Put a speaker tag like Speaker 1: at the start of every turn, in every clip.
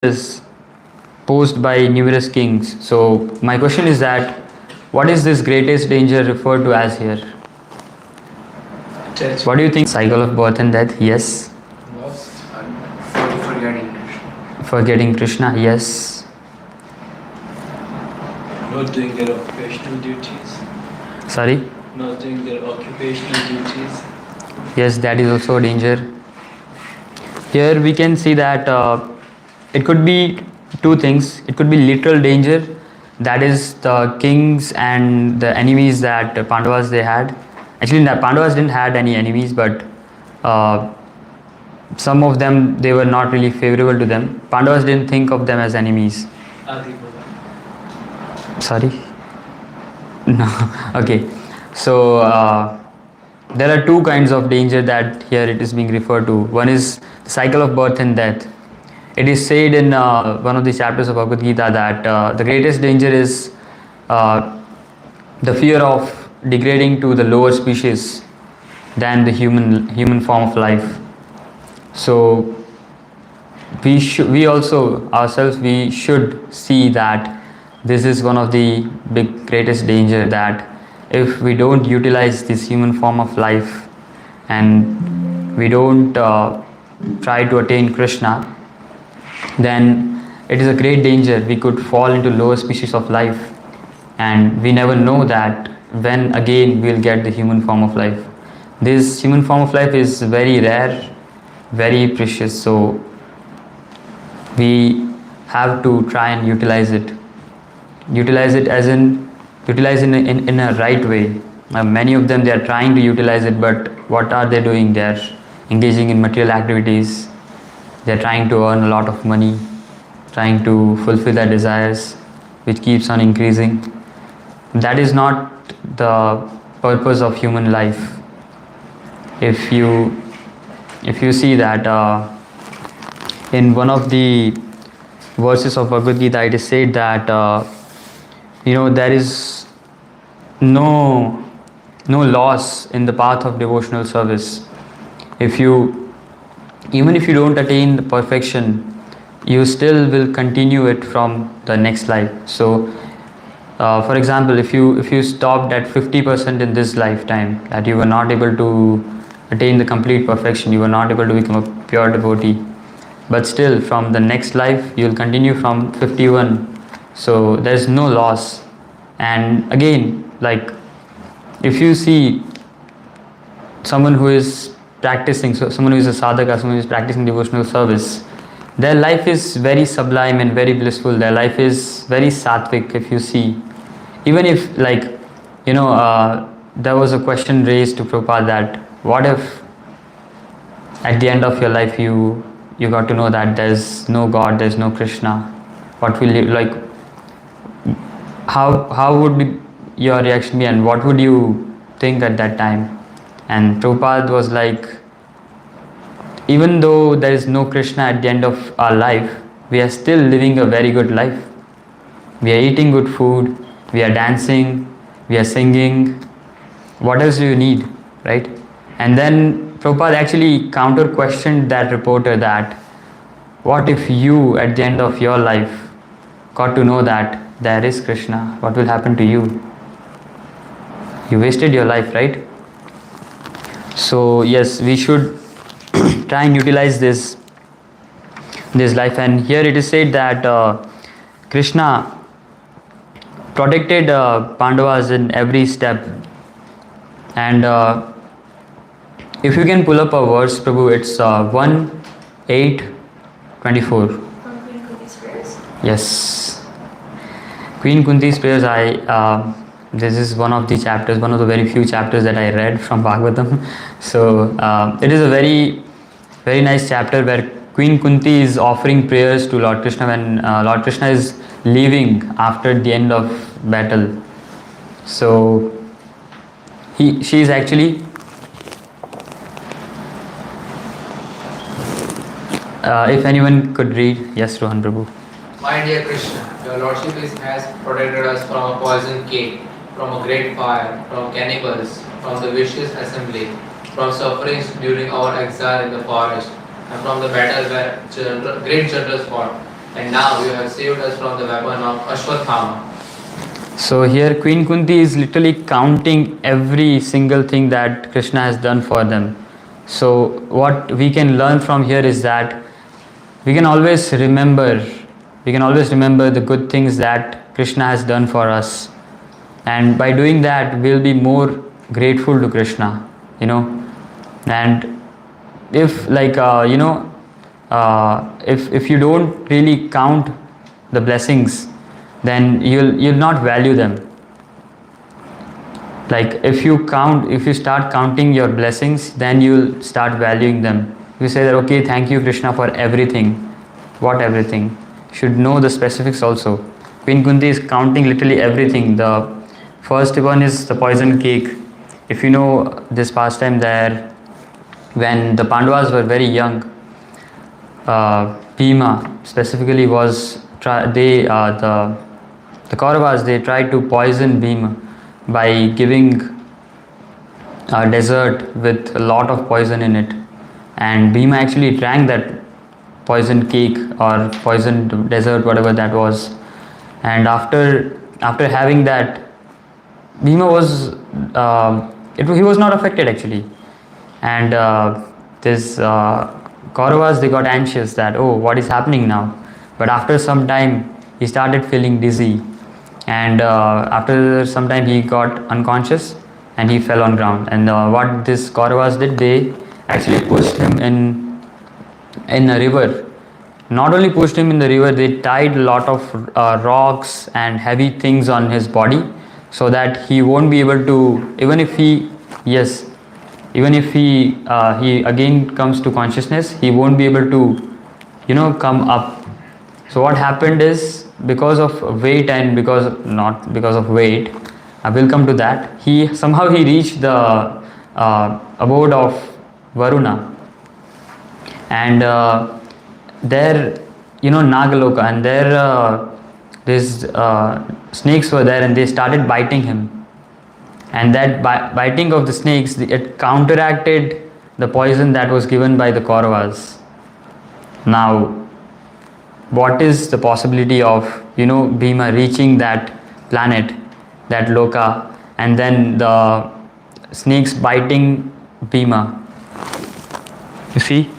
Speaker 1: is posed by numerous kings. So my question is that what is this greatest danger referred to as here? What do you think? Cycle of birth and death, yes.
Speaker 2: Lost and forgetting Krishna.
Speaker 1: Forgetting Krishna, yes.
Speaker 2: Not doing their occupational duties.
Speaker 1: Sorry?
Speaker 2: Not doing their occupational duties.
Speaker 1: Yes, that is also a danger. Here we can see that it could be two things. It could be literal danger, that is the kings and the enemies that Pandavas they had. Actually, Pandavas didn't had any enemies, but some of them they were not really favorable to them. Pandavas didn't think of them as enemies. Sorry? No. Okay. So there are two kinds of danger that here it is being referred to. One is the cycle of birth and death. It is said in one of the chapters of Bhagavad Gita that the greatest danger is the fear of degrading to the lower species than the human form of life. So we also ourselves we should see that this is one of the greatest danger, that if we don't utilize this human form of life and we don't try to attain Krishna, then it is a great danger. We could fall into lower species of life, and we never know that when again we'll get the human form of life. This human form of life is very rare, very precious, so we have to try and utilize it as in utilize in a right way. Many of them, they are trying to utilize it, but what are they doing? They are engaging in material activities. They are trying to earn a lot of money, trying to fulfill their desires, which keeps on increasing. That is not the purpose of human life. If you see that in one of the verses of Bhagavad Gita, it is said that there is no loss in the path of devotional service. Even if you don't attain the perfection, you still will continue it from the next life. So for example, if you stopped at 50% in this lifetime, that you were not able to attain the complete perfection, you were not able to become a pure devotee, but still from the next life you will continue from 51. So there is no loss. And again, like if you see someone who is practicing, so someone who is a sadhaka, someone who is practicing devotional service, their life is very sublime and very blissful. Their life is very sattvic. If you see, even if there was a question raised to Prabhupada that what if at the end of your life you got to know that there's no God, there's no Krishna, what will you like? How would be your reaction be, and what would you think at that time? And Prabhupada was like, even though there is no Krishna at the end of our life, we are still living a very good life. We are eating good food, we are dancing, we are singing. What else do you need, right? And then Prabhupada actually counter-questioned that reporter that, what if you at the end of your life got to know that there is Krishna? What will happen to you? You wasted your life, right? So yes, we should try and utilize this life. And here it is said that Krishna protected Pandavas in every step. And if you can pull up a verse, Prabhu, it's 1:8:24.
Speaker 3: From Queen Kunti's prayers?
Speaker 1: Yes. Queen Kunti's prayers, this is one of the chapters, one of the very few chapters that I read from Bhagavatam. So it is a very, very nice chapter where Queen Kunti is offering prayers to Lord Krishna when Lord Krishna is leaving after the end of battle. So she is actually if anyone could read. Yes, Rohan Prabhu.
Speaker 4: My dear Krishna, your Lordship has protected us from a poisoned cave, from a great fire, from cannibals, from the vicious assembly, from sufferings during our exile in the forest, and from the battle where great generals fought. and now you have saved us from the weapon of Ashwathama.
Speaker 1: So here Queen Kunti is literally counting every single thing that Krishna has done for them. So what we can learn from here is that we can always remember the good things that Krishna has done for us, and by doing that we'll be more grateful to Krishna, and if if you don't really count the blessings, then you'll not value them. Like if you start counting your blessings, then you'll start valuing them. You say that, okay, thank you Krishna for everything. What everything? Should know the specifics also. Queen Kunti is counting literally everything. The first one is the poison cake. If you know this pastime, there when the Pandavas were very young, Bhima specifically the Kauravas, they tried to poison Bhima by giving a dessert with a lot of poison in it, and Bhima actually drank that poison cake or poison dessert, whatever that was. And after having that, Bhima was he was not affected actually, and this Kauravas, they got anxious that, oh, what is happening now? But after some time he started feeling dizzy, and after some time he got unconscious and he fell on ground. And what this Kauravas did, they actually pushed him in a river. Not only pushed him in the river, they tied a lot of rocks and heavy things on his body, so that he won't be able to, even if he again comes to consciousness, he won't be able to come up. So what happened is, because of weight and not because of weight, I will come to that, he somehow reached the abode of Varuna, and there Nagaloka, and there these snakes were there, and they started biting him, and that biting of the snakes, it counteracted the poison that was given by the Kauravas. Now what is the possibility of Bhima reaching that planet, that Loka, and then the snakes biting Bhima? You see?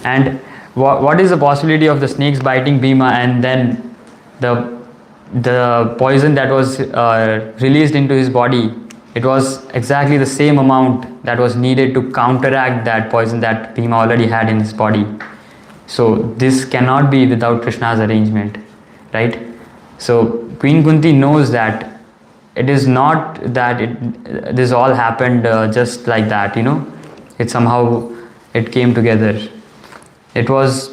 Speaker 1: And what is the possibility of the snakes biting Bhima, and then the poison that was released into his body, it was exactly the same amount that was needed to counteract that poison that Bhima already had in his body. So this cannot be without Krishna's arrangement, right? So Queen Kunti knows that it is not that this all happened just like that, it somehow it came together. It was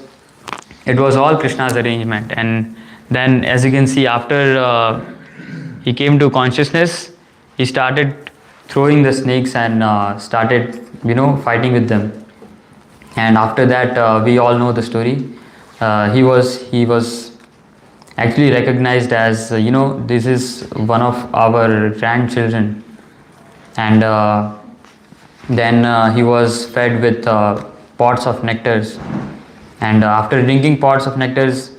Speaker 1: all Krishna's arrangement. And then, as you can see, after he came to consciousness, he started throwing the snakes and started fighting with them. And after that, we all know the story. He was actually recognized as this is one of our grandchildren, and then he was fed with pots of nectars. And after drinking pots of nectars,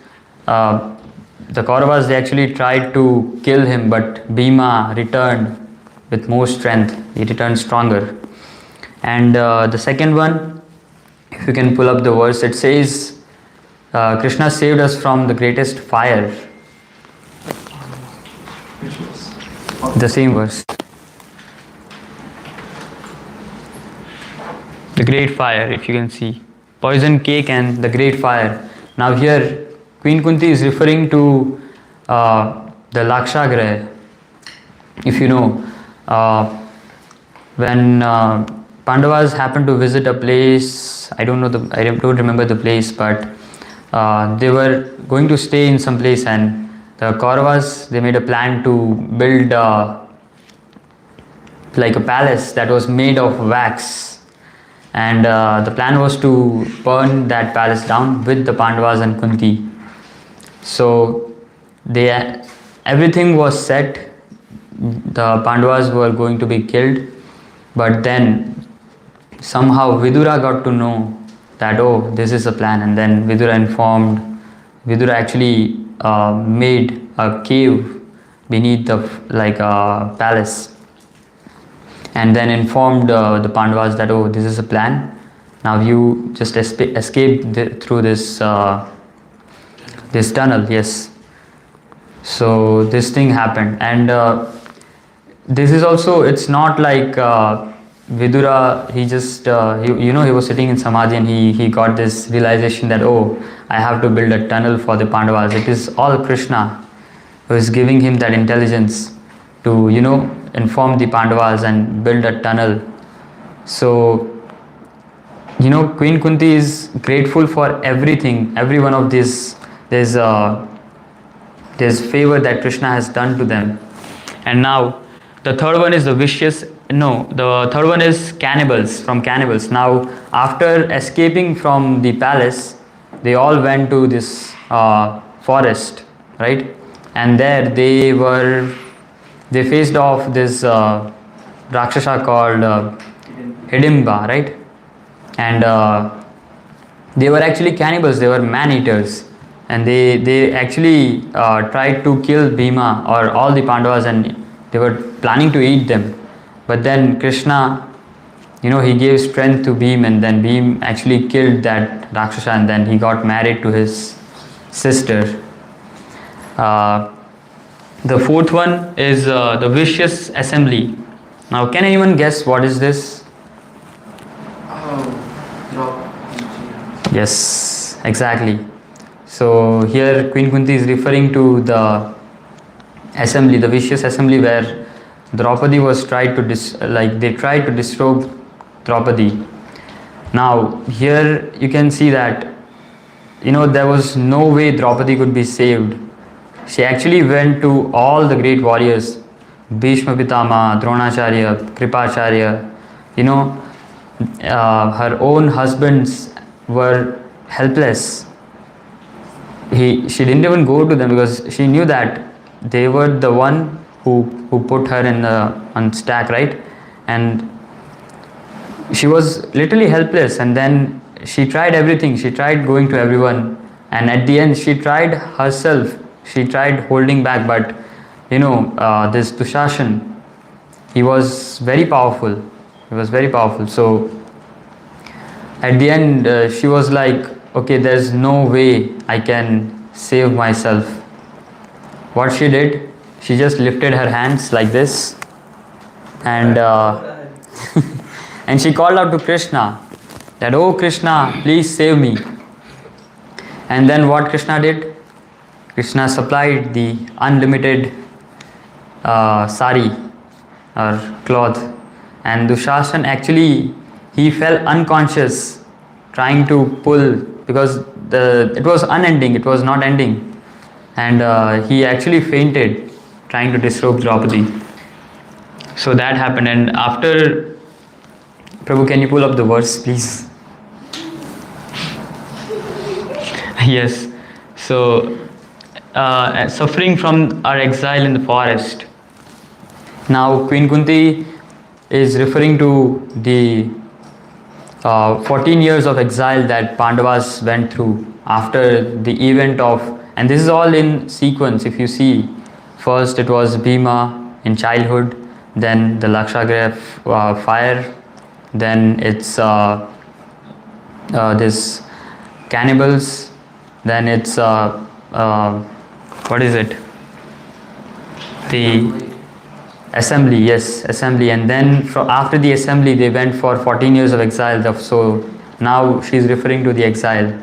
Speaker 1: the Kauravas, they actually tried to kill him, but Bhima returned with more strength. He returned stronger. And the second one, if you can pull up the verse, it says, Krishna saved us from the greatest fire. The same verse. The great fire, if you can see. Poison cake and the great fire. Now here, Queen Kunti is referring to the Lakshagraha. If you know, when Pandavas happened to visit a place, I don't remember the place, but they were going to stay in some place, and the Kauravas, they made a plan to build like a palace that was made of wax, and the plan was to burn that palace down with the Pandavas and Kunti. So everything was set. The Pandavas were going to be killed, but then somehow Vidura got to know that, oh, this is a plan, and then Vidura informed Vidura actually made a cave beneath the palace, and then informed the Pandavas that, oh, this is a plan. Now you just escape through this tunnel. Yes. So this thing happened, and this is also, it's not like Vidura, he just he was sitting in samadhi, and he got this realization that, oh, I have to build a tunnel for the Pandavas. It is all Krishna who is giving him that intelligence to inform the Pandavas and build a tunnel. So Queen Kunti is grateful for everything, every one of these. There's favor that Krishna has done to them. And now the third one is the third one is cannibals. Now after escaping from the palace, they all went to this forest, right? And there they faced off this Rakshasa called Hidimba, right? And they were actually cannibals, they were man-eaters. And they actually tried to kill Bhima or all the Pandavas, and they were planning to eat them. But then Krishna, he gave strength to Bhim, and then Bhim actually killed that Rakshasa, and then he got married to his sister. The fourth one is the vicious assembly. Now, can anyone guess what is this? Yes, exactly. So here Queen Kunti is referring to the assembly, the vicious assembly, where Draupadi was tried to they tried to disrobe Draupadi. Now here you can see that there was no way Draupadi could be saved. She actually went to all the great warriors, Bhishma Pitama, Dronacharya, Kripacharya. Her own husbands were helpless. She didn't even go to them, because she knew that they were the one who put her on stack, right? And she was literally helpless, and then she tried everything. She tried going to everyone, and at the end she tried herself. She tried holding back, but this Dushashan, he was very powerful. So at the end she was like, okay, there's no way I can save myself. What she did, she just lifted her hands like this, and and she called out to Krishna that, oh Krishna, please save me. And then what Krishna did? Krishna supplied the unlimited sari or cloth, and Dushashan actually, he fell unconscious trying to pull, because it was unending, it was not ending, and he actually fainted trying to disrobe Draupadi. So that happened, and after, Prabhu, can you pull up the verse, please? Yes. So suffering from our exile in the forest. Now Queen Kunti is referring to the 14 years of exile that Pandavas went through after the event of, and this is all in sequence. If you see, first it was Bhima in childhood, then the Lakshagriha fire, then it's this cannibals, then it's what is it? The assembly, yes, assembly, and then after the assembly they went for 14 years of exile. So now she's referring to the exile.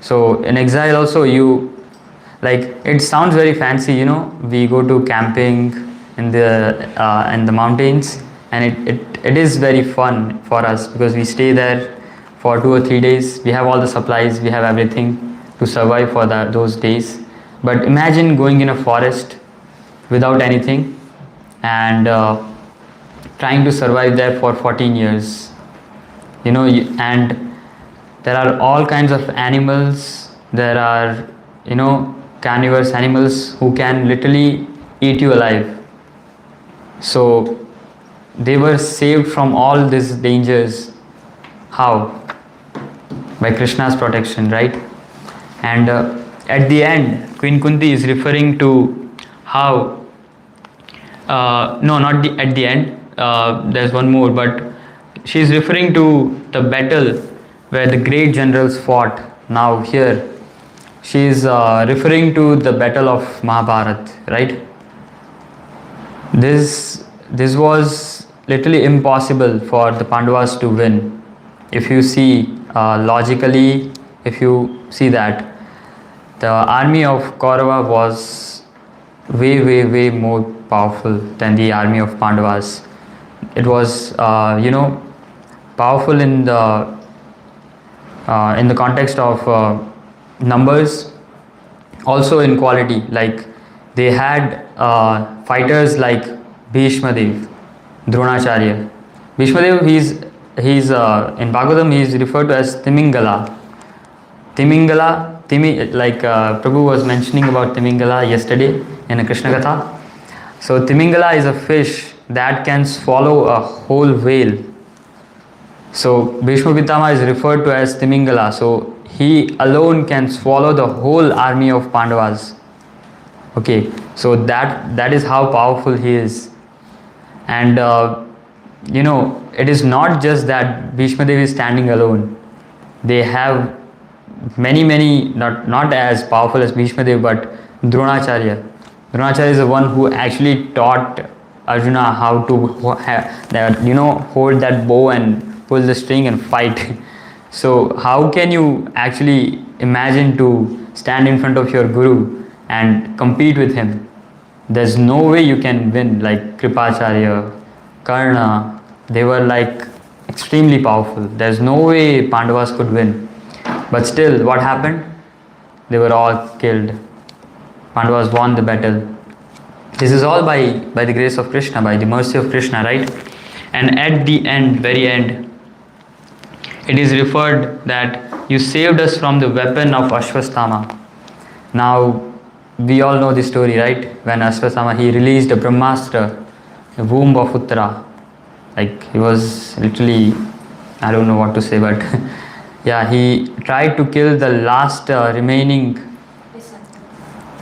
Speaker 1: So in exile also, it sounds very fancy, we go to camping in the mountains, and it is very fun for us, because we stay there for 2 or 3 days. We have all the supplies, we have everything to survive for those days. But imagine going in a forest without anything and trying to survive there for 14 years. And there are all kinds of animals. There are, carnivorous animals who can literally eat you alive. So they were saved from all these dangers. How? By Krishna's protection, right? And at the end, Queen Kunti is referring to how, no, not at the end, there's one more, but she is referring to the battle where the great generals fought. Now, here, she is referring to the battle of Mahabharat, right? This was literally impossible for the Pandavas to win. If you see logically, if you see that the army of Kaurava was way more powerful than the army of Pandavas. It was powerful in the context of numbers, also in quality. Like they had fighters like Bhishma Dev, Dronacharya. Bhishma Dev, he's in Bhagavatam he is referred to as Timingala. Prabhu was mentioning about Timingala yesterday in a Krishna Katha. So Timingala is a fish that can swallow a whole whale. So Bhishma Pitama is referred to as Timingala. So he alone can swallow the whole army of Pandavas. Okay, so that is how powerful he is. And it is not just that Bhishma Dev is standing alone. They have many, not as powerful as Bhishma Dev, but Dronacharya. Dronacharya is the one who actually taught Arjuna how to hold that bow and pull the string and fight. So how can you actually imagine to stand in front of your guru and compete with him? There's no way you can win. Like Kripacharya, Karna, they were like extremely powerful. There's no way Pandavas could win. But still, what happened? They were all killed. Pandavas won the battle. This is all by the grace of Krishna, by the mercy of Krishna, right? And at the end, very end, it is referred that you saved us from the weapon of Ashwasthama. Now, we all know the story, right? When Ashwasthama, he released a Brahmastra, the womb of Uttara. Like, he was literally, I don't know what to say, but yeah, he tried to kill the last remaining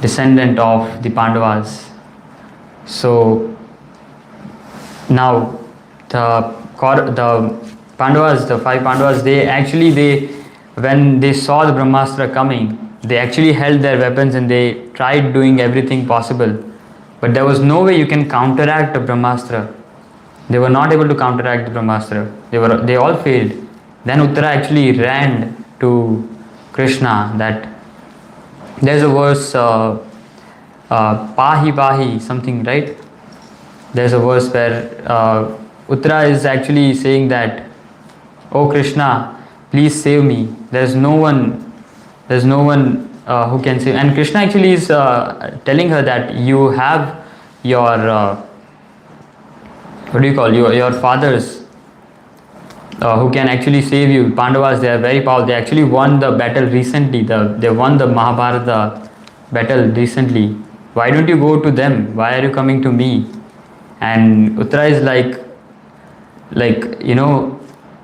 Speaker 1: descendant of the Pandavas. So now the Pandavas, the five Pandavas, when they saw the Brahmastra coming, they actually held their weapons and they tried doing everything possible. But there was no way you can counteract a Brahmastra. They were not able to counteract the Brahmastra. They all failed. Then Uttara actually ran to Krishna. That there's a verse, Pahi Pahi, something, right? There's a verse where Uttara is actually saying that, "Oh Krishna, please save me. There's no one who can save." And Krishna actually is telling her that you have your your fathers who can actually save you. Pandavas, they are very powerful. They actually won the battle recently. They won the Mahabharata battle recently. Why don't you go to them? Why are you coming to me? And Uttara is like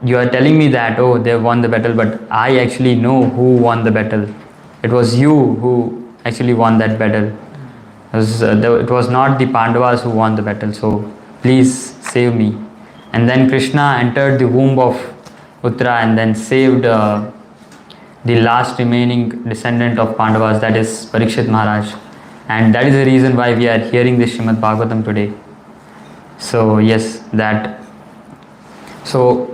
Speaker 1: you are telling me that, oh, they won the battle, but I actually know who won the battle. It was you who actually won that battle. It was not the Pandavas who won the battle. So please save me. And then Krishna entered the womb of Uttara and then saved the last remaining descendant of Pandavas, that is Parikshit Maharaj. And that is the reason why we are hearing this Srimad Bhagavatam today. So yes, that. So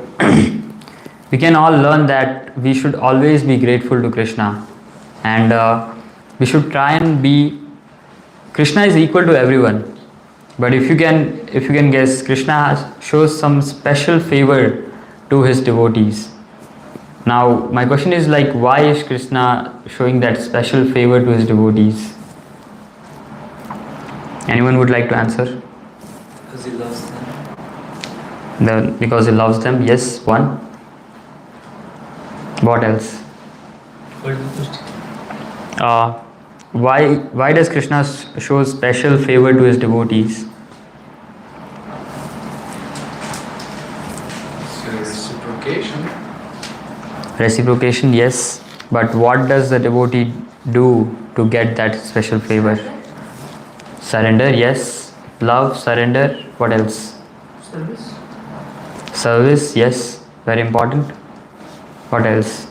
Speaker 1: we can all learn that we should always be grateful to Krishna, and we should try and be. Krishna is equal to everyone, but if you can guess, Krishna shows some special favor to his devotees. Now my question is like, why is Krishna showing that special favor to his devotees? Anyone would like to answer?
Speaker 2: Because he loves them.
Speaker 1: Because he loves them. Yes, one. What else?
Speaker 2: What is the question?
Speaker 1: Why does Krishna show special favor to his devotees?
Speaker 4: So reciprocation.
Speaker 1: Reciprocation, yes. But what does the devotee do to get that special favor? Surrender, yes. Love, surrender. What else?
Speaker 2: Service.
Speaker 1: Service, yes. Very important. What else?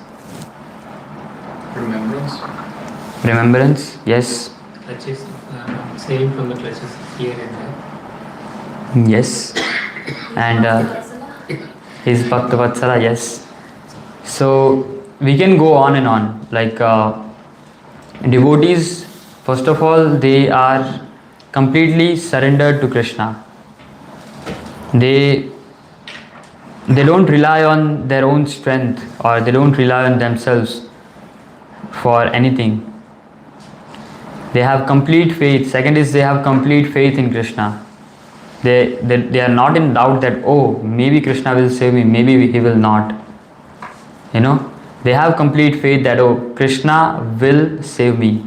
Speaker 4: Remembrance.
Speaker 1: Remembrance, yes.
Speaker 2: Clutches. Saving from the clutches of fear and
Speaker 1: Yes. And his Bhakta Vatsala, yes. So we can go on and on. Like devotees, first of all, they are completely surrendered to Krishna. They don't rely on their own strength, or they don't rely on themselves for anything. They have complete faith. Second is, they have complete faith in Krishna. They are not in doubt that, oh, maybe Krishna will save me, maybe he will not. They have complete faith that, oh, Krishna will save me.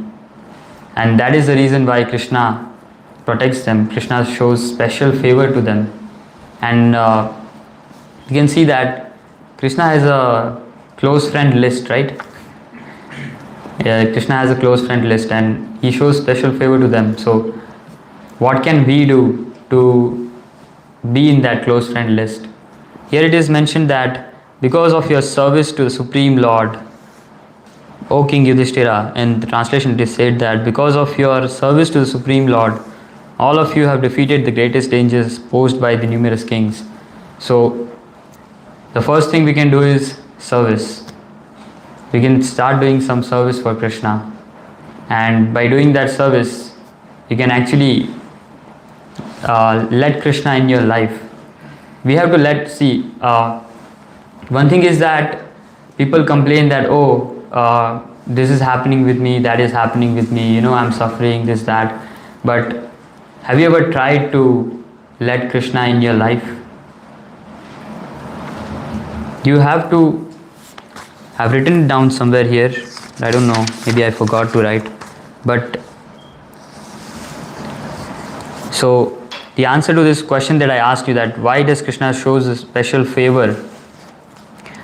Speaker 1: And that is the reason why Krishna protects them. Krishna shows special favor to them. And you can see that Krishna has a close friend list, right? Yeah, Krishna has a close friend list and he shows special favor to them. So what can we do to be in that close friend list? Here it is mentioned that because of your service to the Supreme Lord, O King Yudhishthira, in the translation it is said that because of your service to the Supreme Lord, all of you have defeated the greatest dangers posed by the numerous kings. So the first thing we can do is service. We can start doing some service for Krishna, and by doing that service you can actually let Krishna in your life. We have to one thing is that people complain that, oh, this is happening with me, that is happening with me, I'm suffering, this, that. But have you ever tried to let Krishna in your life? You have to, I've written it down somewhere here. I don't know, maybe I forgot to write. But so the answer to this question that I asked you, that why does Krishna shows a special favor,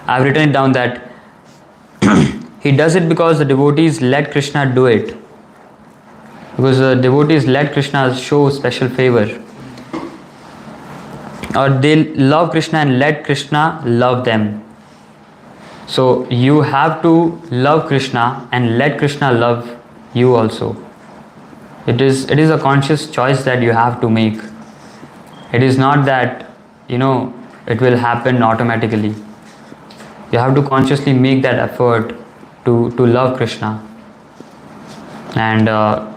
Speaker 1: I've written it down that he does it because the devotees let Krishna do it. Because the devotees let Krishna show special favor. Or they love Krishna and let Krishna love them. So you have to love Krishna and let Krishna love you also. It is a conscious choice that you have to make. It is not that, it will happen automatically. You have to consciously make that effort to love Krishna. And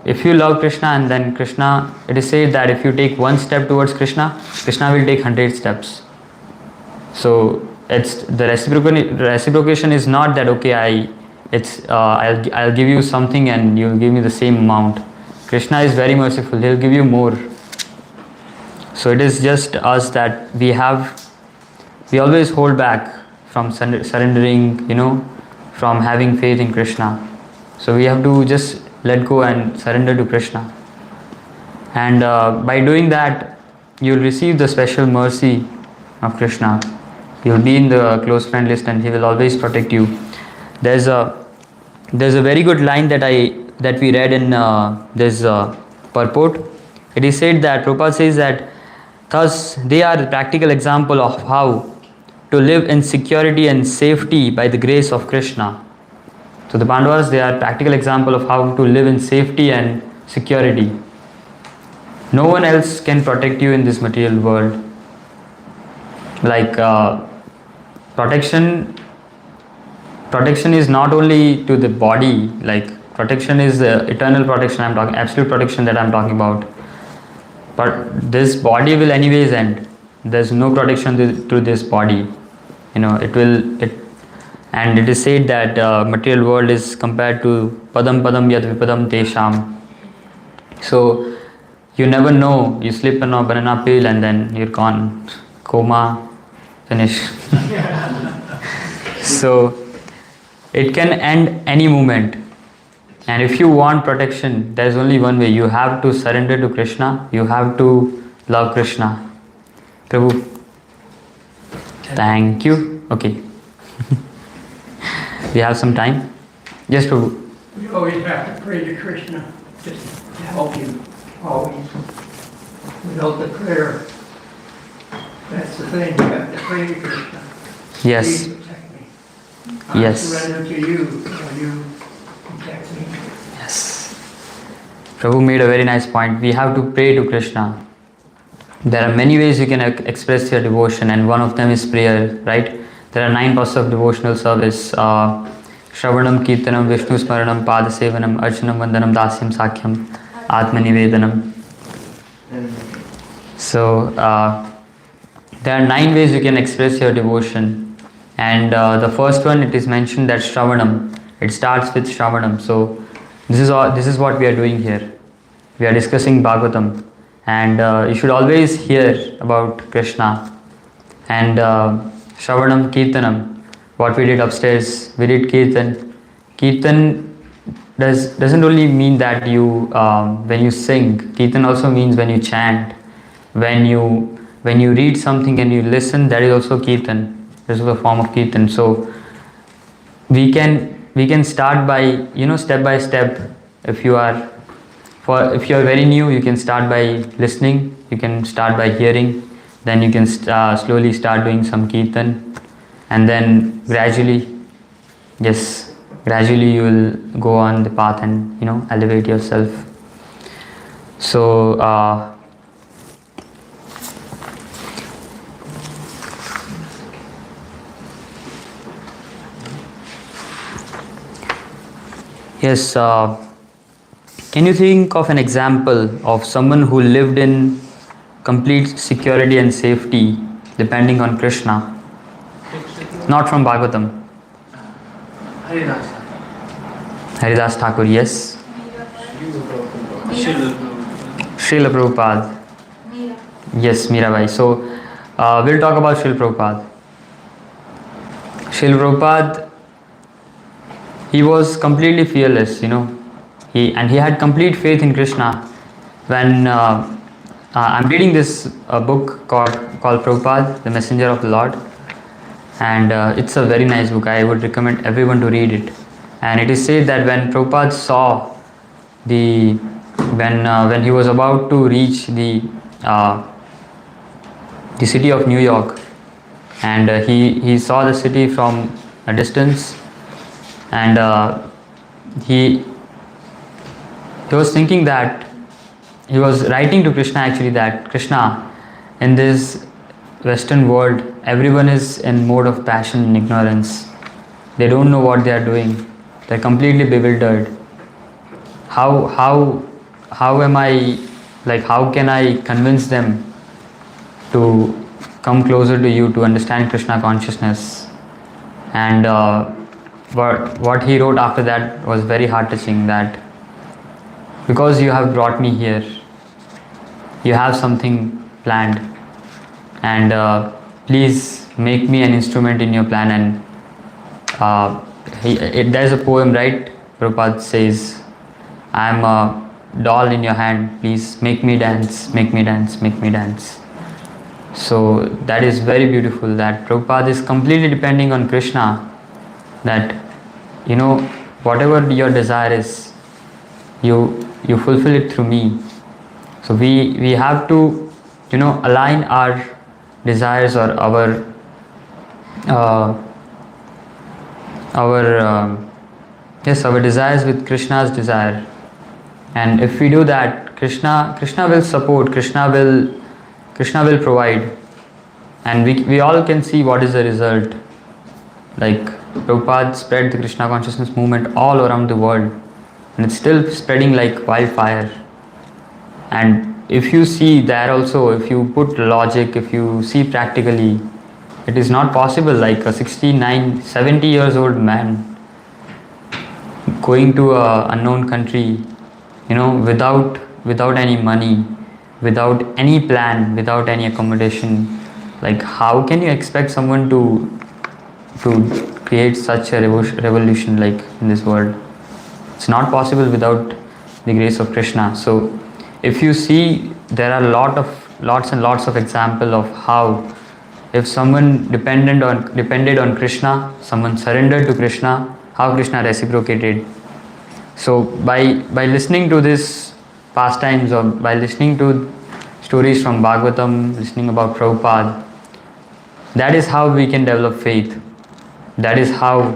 Speaker 1: if you love Krishna, and then Krishna, it is said that if you take one step towards Krishna, Krishna will take 100 steps. So it's the reciprocation is not that, okay, I'll give you something and you'll give me the same amount. Krishna is very merciful, he'll give you more. So it is just us that we always hold back from surrendering, from having faith in Krishna. So we have to just let go and surrender to Krishna. And by doing that, you'll receive the special mercy of Krishna. You'll be in the close friend list and he will always protect you. There's a very good line that we read in this purport. It is said that Prabhupada says that thus they are the practical example of how to live in security and safety by the grace of Krishna. So the Pandavas, they are practical example of how to live in safety and security. No one else can protect you in this material world. Like protection is not only to the body, like protection is the eternal protection absolute protection that I'm talking about. But this body will anyways end. There's no protection to this body. And it is said that material world is compared to padam padam yad vipadam tesham. So you never know, you slip on a banana peel and then you're gone, coma, finish. So it can end any moment. And if you want protection, there is only one way. You have to surrender to Krishna. You have to love Krishna. Prabhu, thank you. Okay. We have some time. Yes, Prabhu.
Speaker 5: We always have to pray to Krishna just to help you, always. Without the prayer, that's the thing, you have to pray to Krishna.
Speaker 1: Yes.
Speaker 5: Please protect me. I
Speaker 1: Yes.
Speaker 5: surrender to you, and you protect me.
Speaker 1: Yes. Prabhu made a very nice point. We have to pray to Krishna. There are many ways you can express your devotion, and one of them is prayer, right? There are 9 parts of devotional service. Shravanam, Kirtanam, Vishnu Smaranam, Padasevanam, Archanam, Vandanam, Dasyam, Sakhyam, Atmanivedanam. So, there are 9 ways you can express your devotion. And the first one, it is mentioned that Shravanam. It starts with Shravanam. So, this is what we are doing here. We are discussing Bhagavatam. And you should always hear about Krishna. And Shravanam, Kirtanam, what we did upstairs, we did Kirtan. Kirtan doesn't only mean that you when you sing. Kirtan also means when you chant, when you read something and you listen. That is also Kirtan. This is a form of Kirtan. So we can start by step by step. If you are very new, you can start by listening. You can start by hearing. Then you can slowly start doing some Kirtan, and then gradually you will go on the path and elevate yourself. So yes, can you think of an example of someone who lived in complete security and safety depending on Krishna? Not from Bhagavatam. Haridas Thakur, yes. Srila Prabhupada. Yes, Mirabai. So, we'll talk about Srila Prabhupada. Srila Prabhupada, he was completely fearless, He had complete faith in Krishna. When I'm reading this book called Prabhupada, The Messenger of the Lord, and it's a very nice book. I would recommend everyone to read it. And it is said that when Prabhupada saw when he was about to reach the city of New York, and he saw the city from a distance, and he was thinking that he was writing to Krishna actually, that Krishna, in this Western world, everyone is in mode of passion and ignorance. They don't know what they are doing. They're completely bewildered. How am I, how can I convince them to come closer to you, to understand Krishna consciousness? And what he wrote after that was very heart-touching, that because you have brought me here, you have something planned, and please make me an instrument in your plan. And there's a poem, right? Prabhupada says, I am a doll in your hand, please make me dance, make me dance, make me dance. So that is very beautiful, that Prabhupada is completely depending on Krishna, that whatever your desire is, you fulfill it through me. So we have to align our desires, or our desires with Krishna's desire. And if we do that, Krishna will support, Krishna will provide, and we all can see what is the result. Like Prabhupada spread the Krishna consciousness movement all around the world, and it's still spreading like wildfire. And if you see there also, if you put logic, if you see practically, it is not possible, like a 69, 70 years old man going to a unknown country, without any money, without any plan, without any accommodation. Like, how can you expect someone to create such a revolution like in this world? It's not possible without the grace of Krishna. So if you see, there are lots and lots of example of how, if someone depended on Krishna, someone surrendered to Krishna, how Krishna reciprocated. So by listening to this pastimes, or by listening to stories from Bhagavatam, listening about Prabhupada, that is how we can develop faith. That is how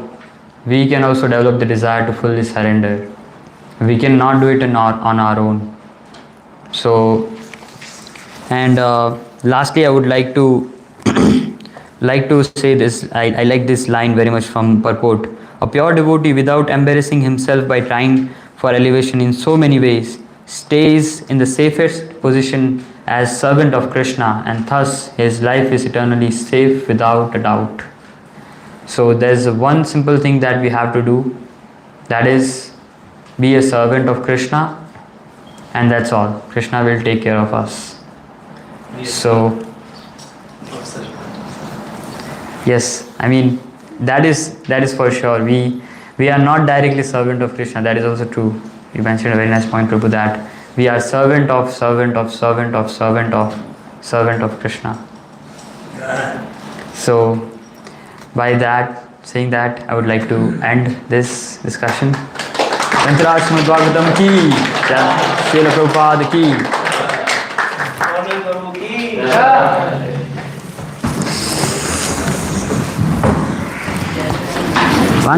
Speaker 1: we can also develop the desire to fully surrender. We cannot do it on our own. So, and lastly, I would like to say this. I like this line very much from purport. A pure devotee, without embarrassing himself by trying for elevation in so many ways, stays in the safest position as servant of Krishna, and thus his life is eternally safe without a doubt. So there's one simple thing that we have to do, that is be a servant of Krishna, and that's all. Krishna will take care of us. So yes, I mean that is for sure. We are not directly servant of Krishna. That is also true. You mentioned a very nice point, Prabhu, that we are servant of Krishna. So by that, saying that, I would like to end this discussion. Tantra Srimad Bhagavatam ki, Srila Prabhupada ki.
Speaker 6: Monil Prabhu ki.